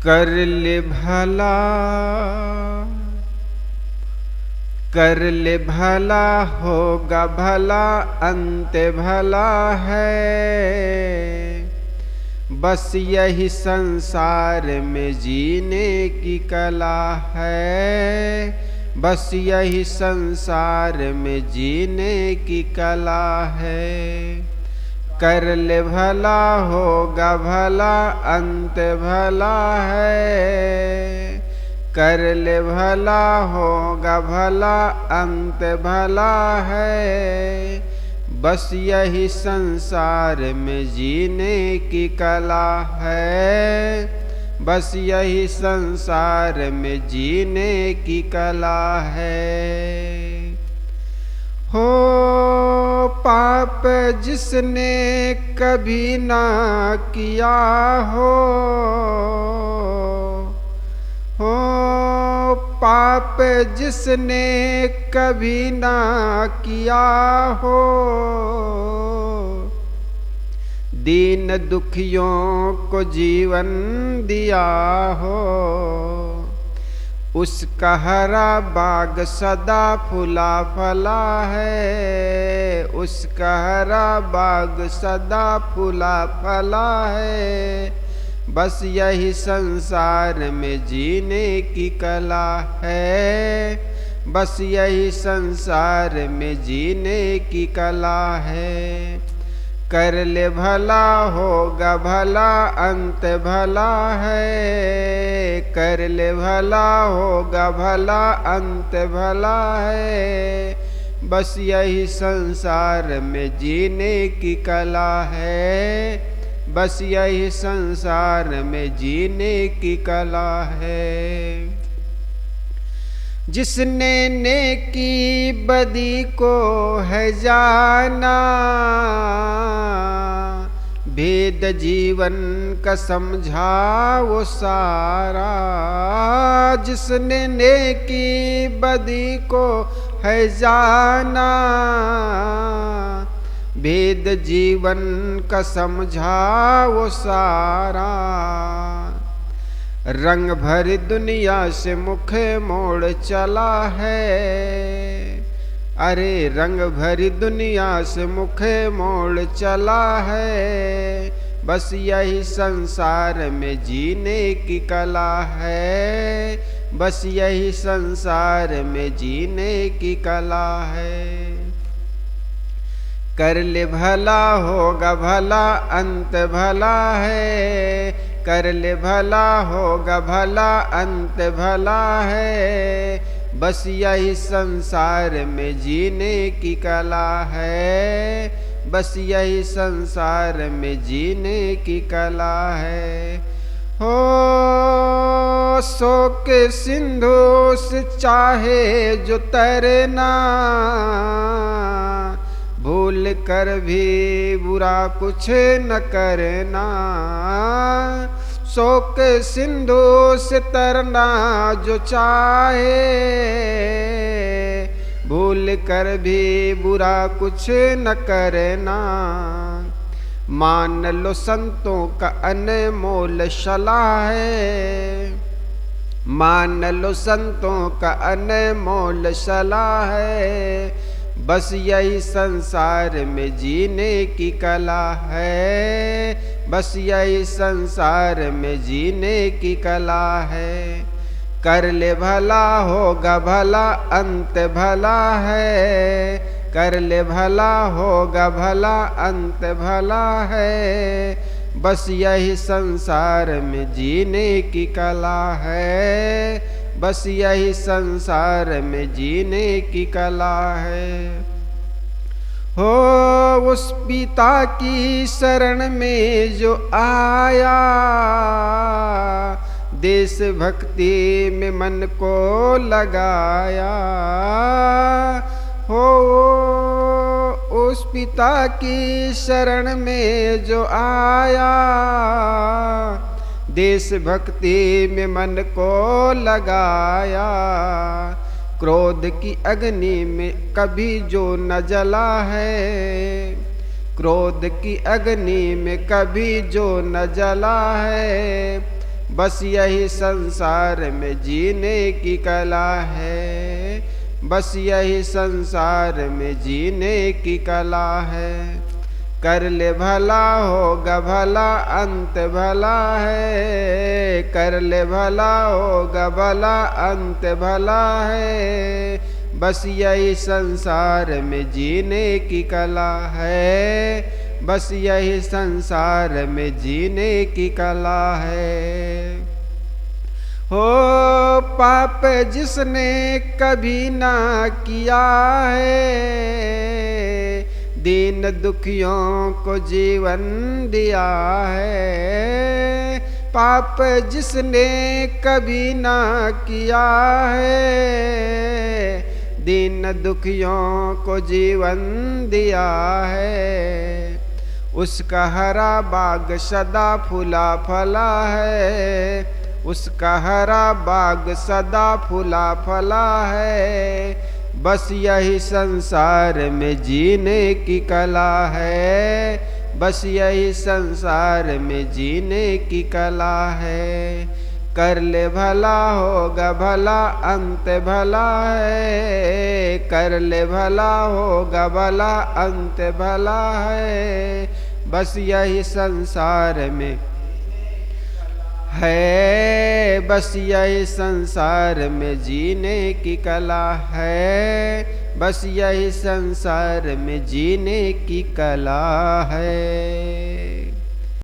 कर ले भला, कर ले भला, होगा भला, अंत भला है। बस यही संसार में जीने की कला है। बस यही संसार में जीने की कला है। कर ले भला, होगा भला, अंत भला है। कर ले भला, होगा भला, अंत भला है। बस यही संसार में जीने की कला है। बस यही संसार में जीने की कला है। हो पाप जिसने कभी ना किया हो पाप जिसने कभी ना किया हो, दीन दुखियों को जीवन दिया हो, उसका हरा बाग सदा फूला फला है। उसका हरा बाग सदा फूला फला है। बस यही संसार में जीने की कला है। बस यही संसार में जीने की कला है। कर ले भला, होगा भला, अंत भला है। कर ले भला, होगा भला, अंत भला है। बस यही संसार में जीने की कला है। बस यही संसार में जीने की कला है। जिसने नेकी बदी को है जाना, भेद जीवन का समझा वो सारा। जिसने नेकी बदी को है जाना, भेद जीवन का समझा वो सारा। रंग भरी दुनिया से मुख मोड़ चला है। अरे रंग भरी दुनिया से मुख मोड़ चला है। बस यही संसार में जीने की कला है। बस यही संसार में जीने की कला है। कर ले भला, होगा भला, अंत भला है। कर ले भला, होगा भला, अंत भला है। बस यही संसार में जीने की कला है। बस यही संसार में जीने की कला है। हो शोक सिंधु से चाहे जो तैरना, भूल कर भी बुरा कुछ न करना। शोक सिंधु से तरना जो चाहे, भूल कर भी बुरा कुछ न करना। मान लो संतों का अनमोल सलाह है। मान लो संतों का अनमोल सलाह है। बस यही संसार में जीने की कला है। बस यही संसार में जीने की कला है। कर ले भला, होगा भला, अंत भला है। कर ले भला, होगा भला, अंत भला है। बस यही संसार में जीने की कला है। बस यही संसार में जीने की कला है। हो उस पिता की शरण में जो आया, देश भक्ति में मन को लगाया। हो उस पिता की शरण में जो आया, देश भक्ति में मन को लगाया। क्रोध की अग्नि में कभी जो न जला है, क्रोध की अग्नि में कभी जो न जला है। बस यही संसार में जीने की कला है, बस यही संसार में जीने की कला है। कर ले भला होगा भला अंत भला है, कर ले भला होगा भला अंत भला है। बस यही संसार में जीने की कला है, बस यही संसार में जीने की कला है। हो पाप जिसने कभी ना किया है, दीन दुखियों को जीवन दिया है। पाप जिसने कभी ना किया है, दीन दुखियों को जीवन दिया है। उसका हरा बाग सदा फूला फला है, उसका हरा बाग सदा फूला फला है। बस यही संसार में जीने की कला है, बस यही संसार में जीने की कला है। कर ले भला होगा भला अंत भला है, कर ले भला होगा भला अंत भला है। बस यही संसार में है, बस यही संसार में जीने की कला है, बस यही संसार में जीने की कला है।